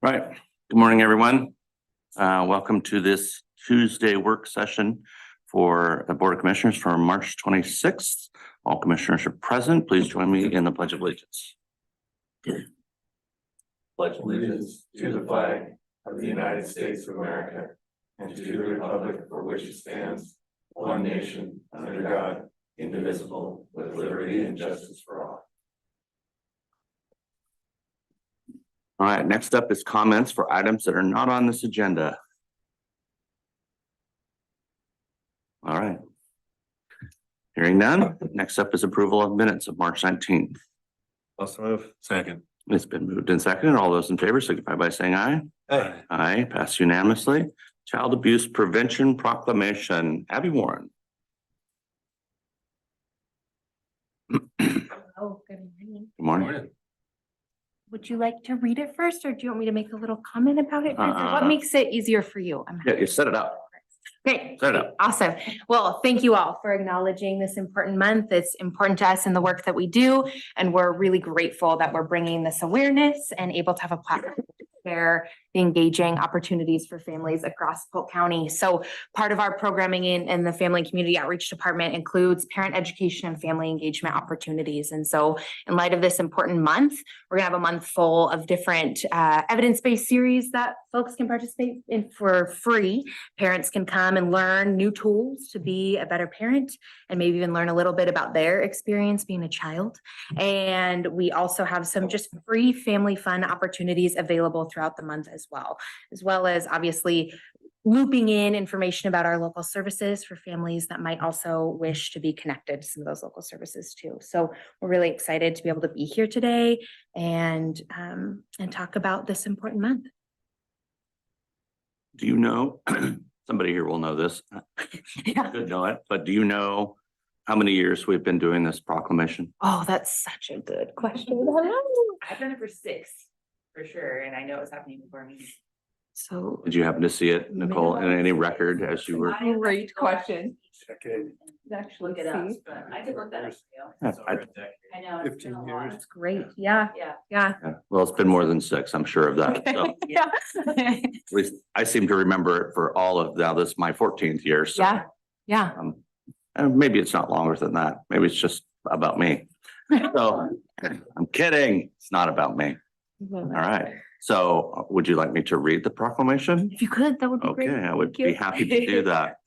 Right. Good morning, everyone. Welcome to this Tuesday work session for the Board of Commissioners for March 26th. All commissioners are present. Please join me in the Pledge of Allegiance. Pledge allegiance to the flag of the United States of America and to the republic for which it stands, one nation, under God, indivisible, with liberty and justice for all. All right, next up is comments for items that are not on this agenda. All right. Hearing none, next up is approval of minutes of March 19th. Also move. Second. It's been moved and seconded. All those in favor signify by saying aye. Aye. Aye, passed unanimously. Child Abuse Prevention Proclamation. Abby Warren. Oh, good morning. Good morning. Would you like to read it first, or do you want me to make a little comment about it? Uh-uh. What makes it easier for you? Yeah, you set it up. Great. Set it up. Awesome. Well, thank you all for acknowledging this important month. It's important to us in the work that we do, and we're really grateful that we're bringing this awareness and able to have a platform to share the engaging opportunities for families across Polk County. So part of our programming in the Family and Community Outreach Department includes parent education and family engagement opportunities. And so in light of this important month, we're gonna have a month full of different evidence-based series that folks can participate in for free. Parents can come and learn new tools to be a better parent and maybe even learn a little bit about their experience being a child. And we also have some just free family fun opportunities available throughout the month as well as obviously looping in information about our local services for families that might also wish to be connected to some of those local services too. So we're really excited to be able to be here today and talk about this important month. Do you know, somebody here will know this, Yeah. could know it, but do you know how many years we've been doing this proclamation? Oh, that's such a good question. I've done it for 6, for sure, and I know it was happening before me. So Did you happen to see it, Nicole, in any record as you were? Great question. Okay. Actually, look it up, but I could look that up. Yeah, I know. it's been a 15 lot. years. that's great. Yeah, Yeah. yeah. Yeah, well, it's been more than 6, I'm sure of that. So Okay. Yeah. at least I seem to remember it for all of, now this is my 14th year, so. Yeah. Yeah. And maybe it's not longer than that. Maybe it's just about me. So I'm kidding. It's not about me. All right. So would you like me to read the proclamation? If you could, that would be great. Okay, I would Thank you. be happy to do that.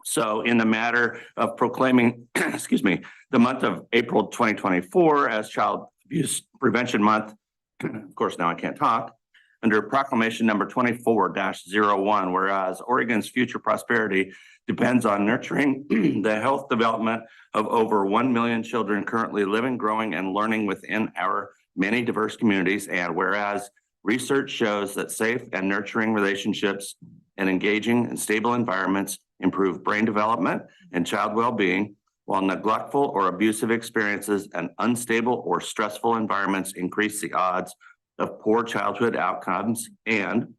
So in the matter of proclaiming, excuse me, the month of April 2024 as Child Abuse Prevention Month, of course, now I can't talk, under proclamation number 24-01, whereas Oregon's future prosperity depends on nurturing the health development of over 1 million children currently living, growing, and learning within our many diverse communities. And whereas research shows that safe and nurturing relationships and engaging and stable environments improve brain development and child well-being, while neglectful or abusive experiences and unstable or stressful environments increase the odds of poor childhood outcomes. And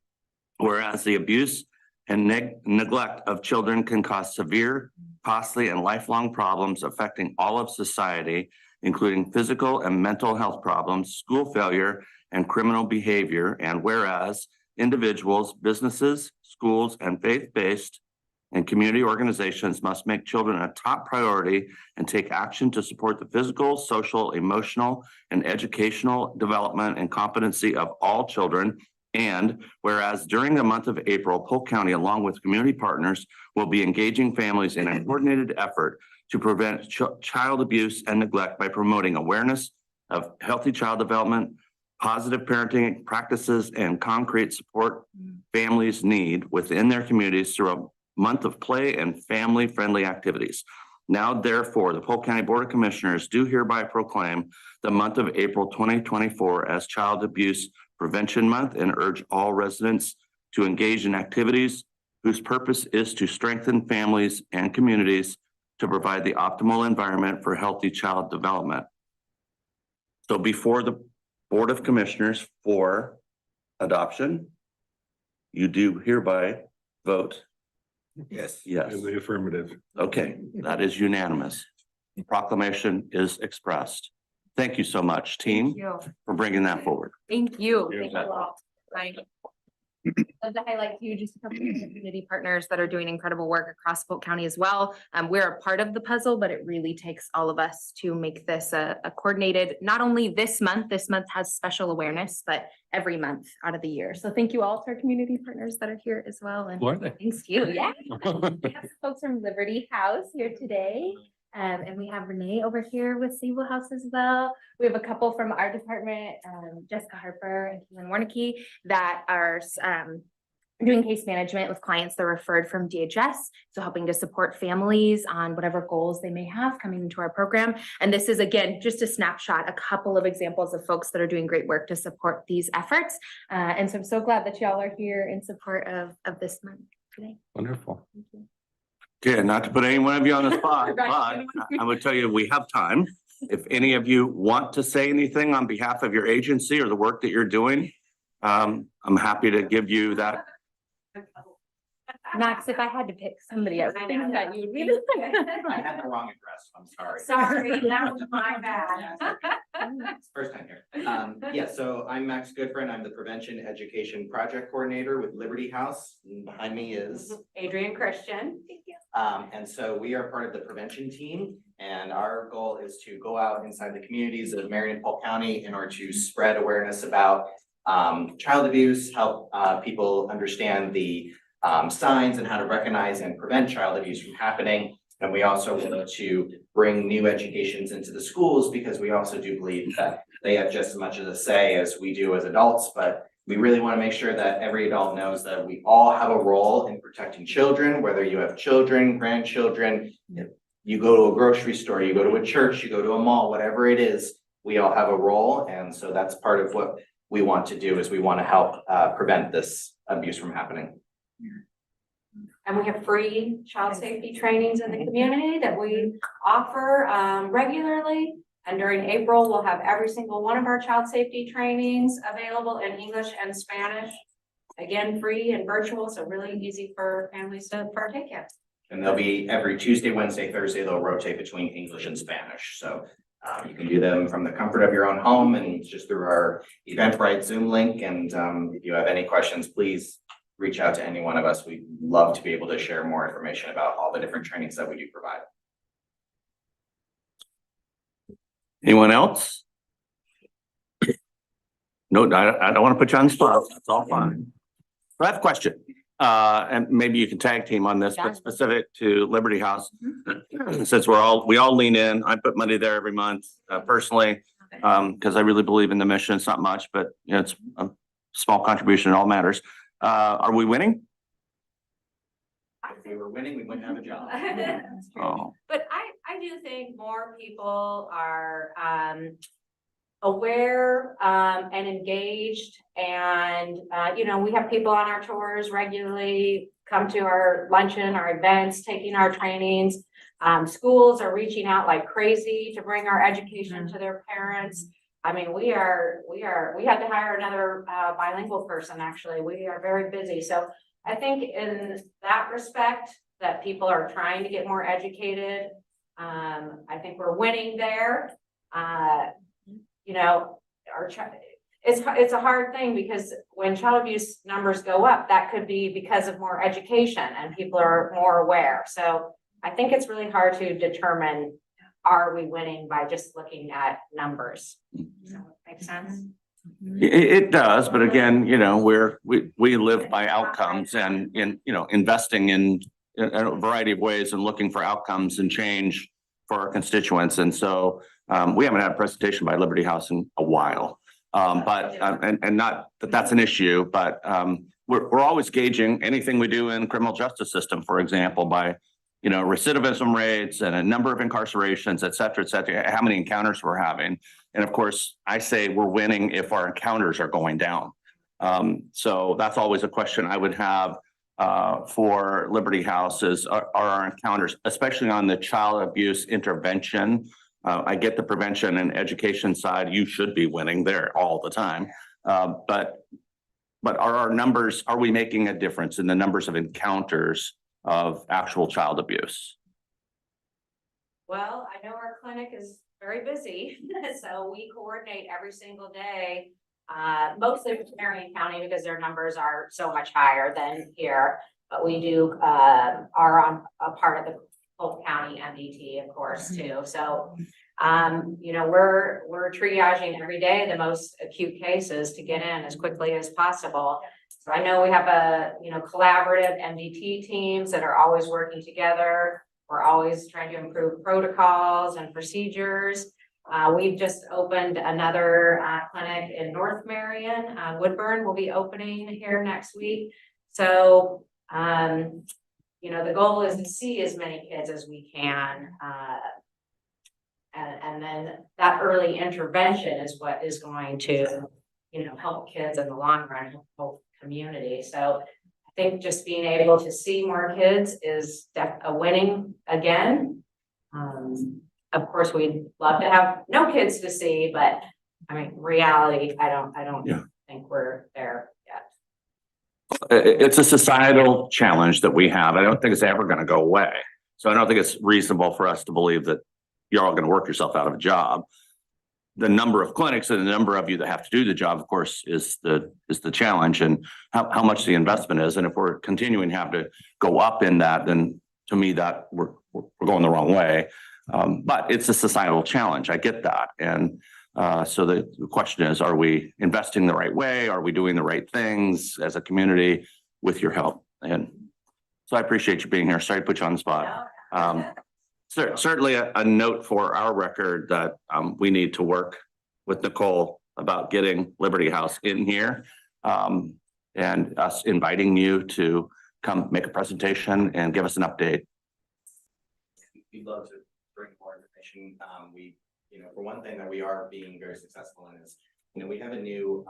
whereas the abuse and neglect of children can cause severe, costly, and lifelong problems affecting all of society, including physical and mental health problems, school failure, and criminal behavior. And whereas individuals, businesses, schools, and faith-based and community organizations must make children a top priority and take action to support the physical, social, emotional, and educational development and competency of all children. And whereas during the month of April, Polk County, along with community partners, will be engaging families in a coordinated effort to prevent child abuse and neglect by promoting awareness of healthy child development, positive parenting practices, and concrete support families need within their communities through a month of play and family-friendly activities. Now, therefore, the Polk County Board of Commissioners do hereby proclaim the month of April 2024 as Child Abuse Prevention Month and urge all residents to engage in activities whose purpose is to strengthen families and communities to provide the optimal environment for healthy child development. So before the Board of Commissioners for adoption, you do hereby vote. Yes. Yes. In the affirmative. Okay, that is unanimous. The proclamation is expressed. Thank you so much, team, Thank you. for bringing that forward. Thank you. You Thank you bet. all. Love to highlight too, just a couple of community partners that are doing incredible work across Polk County as well. We're a part of the puzzle, but it really takes all of us to make this a coordinated, not only this month has special awareness, but every month out of the year. So thank you all to our community partners that are here as well. And thanks to you. Yeah. We have folks from Liberty House here today. And we have Renee over here with Sable House as well. We have a couple from our department, Jessica Harper and Keelan Warnicki, that are doing case management with clients that are referred from DHS. So helping to support families on whatever goals they may have coming into our program. And this is, again, just a snapshot, a couple of examples of folks that are doing great work to support these efforts. And so I'm so glad that y'all are here in support of this month today. Wonderful. Thank you. Okay, not to put any one of you on the spot, but I would tell you, we have time. If any of you want to say anything on behalf of your agency or the work that you're doing, I'm happy to give you that. Max, if I had to pick somebody, I would think that you would be. I had the wrong address, I'm sorry. Sorry, that was my bad. It's first time here. Yeah, so I'm Max Goodfriend. I'm the Prevention Education Project Coordinator with Liberty House. And behind me is, Adrian Christian. and so we are part of the prevention team. And our goal is to go out inside the communities of Marion and Polk County in order to spread awareness about child abuse, help people understand the signs and how to recognize and prevent child abuse from happening. And we also want to bring new educations into the schools because we also do believe that they have just as much of a say as we do as adults. But we really want to make sure that every adult knows that we all have a role in protecting children, whether you have children, grandchildren, you go to a grocery store, you go to a church, you go to a mall, whatever it is, we all have a role. And so that's part of what we want to do is we want to help prevent this abuse from happening. And we have free child safety trainings in the community that we offer regularly. And during April, we'll have every single one of our child safety trainings available in English and Spanish. Again, free and virtual, so really easy for families to partake in. And they'll be every Tuesday, Wednesday, Thursday, they'll rotate between English and Spanish. So you can do them from the comfort of your own home and just through our Eventbrite Zoom link. And if you have any questions, please reach out to any one of us. We'd love to be able to share more information about all the different trainings that we do provide. Anyone else? No, I don't want to put you on the spot. That's all fine. So I have a question. And maybe you can tag team on this, but specific to Liberty House. Since we all lean in, I put money there every month, personally, because I really believe in the mission. It's not much, but you know, it's a small contribution. It all matters. Are we winning? If we were winning, we wouldn't have a job. Oh, But I do think more people are aware and engaged. And you know, we have people on our tours regularly, come to our luncheon, our events, taking our trainings. Schools are reaching out like crazy to bring our education to their parents. I mean, we had to hire another bilingual person, actually. We are very busy. So I think in that respect that people are trying to get more educated. I think we're winning there. You know, it's a hard thing because when child abuse numbers go up, that could be because of more education and people are more aware. So I think it's really hard to determine, are we winning by just looking at numbers? Does that make sense? it does, but again, you know, we live by outcomes and investing in a variety of ways and looking for outcomes and change for our constituents. And so we haven't had a presentation by Liberty House in a while. But not that that's an issue, but we're always gauging anything we do in criminal justice system, for example, by recidivism rates and a number of incarcerations, et cetera, how many encounters we're having. And of course, I say we're winning if our encounters are going down. So that's always a question I would have for Liberty House is, are our encounters, especially on the child abuse intervention. I get the prevention and education side, you should be winning there all the time. But are our numbers, are we making a difference in the numbers of encounters of actual child abuse? Well, I know our clinic is very busy, so we coordinate every single day mostly from Marion County because their numbers are so much higher than here. But we do, are on a part of the Polk County MDT, of course, too. So, you know, we're triaging every day the most acute cases to get in as quickly as possible. So I know we have collaborative MDT teams that are always working together. We're always trying to improve protocols and procedures. We've just opened another clinic in North Marion. Woodburn will be opening here next week. So, the goal is to see as many kids as we can. And then that early intervention is what is going to, help kids in the long run, help community. So I think just being able to see more kids is a winning again. Of course, we'd love to have no kids to see, but I mean, reality, I don't think we're there yet. It's a societal challenge that we have. I don't think it's ever going to go away. So I don't think it's reasonable for us to believe that you're all going to work yourself out of a job. The number of clinics and the number of you that have to do the job, of course, is the challenge, and how much the investment is. And if we're continuing to have to go up in that, then to me that we're going the wrong way. But it's a societal challenge. I get that. And so the question is, are we investing the right way? Are we doing the right things as a community with your help? And so I appreciate you being here. Sorry to put you on the spot. Certainly a note for our record that we need to work with Nicole about getting Liberty House in here, and us inviting you to come make a presentation and give us an update. We'd love to bring more information. For one thing that we are being very successful in is, we have a new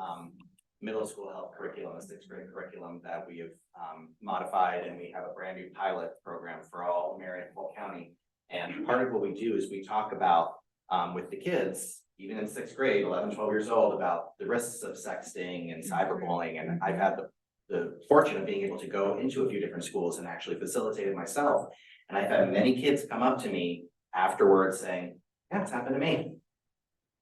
middle school health curriculum, a 6th grade curriculum that we have modified, and we have a brand new pilot program for all Marion and Polk County. And part of what we do is we talk about with the kids, even in 6th grade, 11, 12 years old, about the risks of sexting and cyberbullying. And I've had the fortune of being able to go into a few different schools and actually facilitate it myself. And I've had many kids come up to me afterwards saying, yeah, it's happened to me.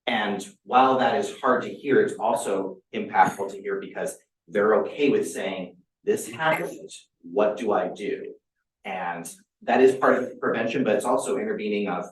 And while that is hard to hear, it's also impactful to hear because they're okay with saying, this happened, what do I do? And that is part of prevention, but it's also intervening of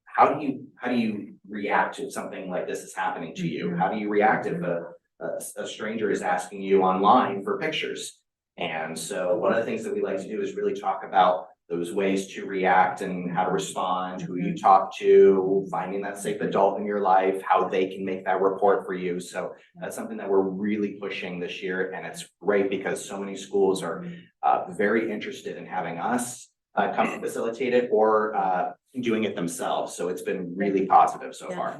how do you react if something like this is happening to you? How do you react if a stranger is asking you online for pictures? And so one of the things that we like to do is really talk about those ways to react and how to respond, who you talk to, finding that safe adult in your life, how they can make that report for you. So that's something that we're really pushing this year. And it's great because so many schools are very interested in having us come and facilitate it or doing it themselves. So it's been really positive so far.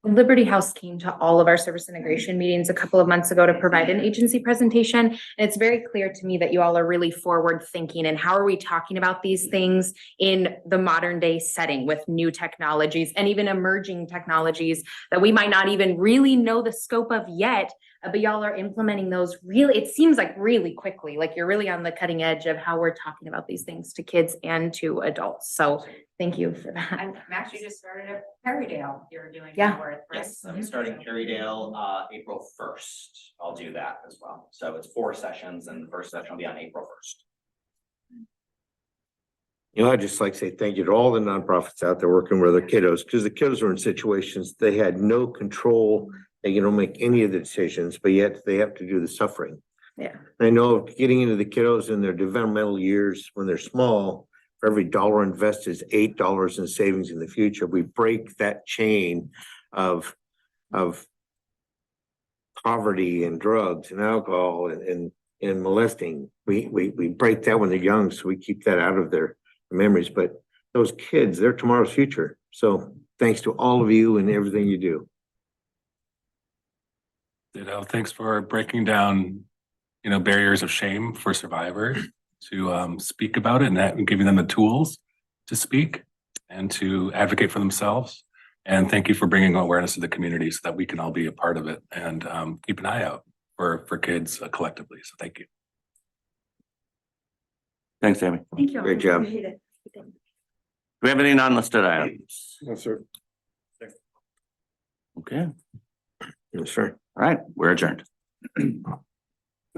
Liberty House came to all of our service integration meetings a couple of months ago to provide an agency presentation. And it's very clear to me that you all are really forward thinking and how are we talking about these things in the modern day setting with new technologies and even emerging technologies that we might not even really know the scope of yet, but y'all are implementing those really, it seems like really quickly, like you're really on the cutting edge of how we're talking about these things to kids and to adults. So thank you for that. And Max, you just started at Perrydale. You're doing Yeah. work, right? Yes, I'm starting Perrydale April 1st. I'll do that as well. So it's 4 sessions and the first session will be on April 1st. I'd just like to say thank you to all the nonprofits out there working with their kiddos, because the kiddos were in situations they had no control. They don't make any of the decisions, but yet they have to do the suffering. Yeah. I know getting into the kiddos in their developmental years when they're small, for every dollar invested is $8 in savings in the future. We break that chain of poverty and drugs and alcohol and molesting. We break that when they're young, so we keep that out of their memories. But those kids, they're tomorrow's future. So thanks to all of you and everything you do. Thanks for breaking down, barriers of shame for survivors to speak about it and giving them the tools to speak and to advocate for themselves. And thank you for bringing awareness to the community so that we can all be a part of it and keep an eye out for kids collectively. So thank you. Thanks, Amy. Thank you. Great job. Appreciate it. Do we have any non-listed items? Yes, sir. Okay. Yes, sir. right, we're adjourned.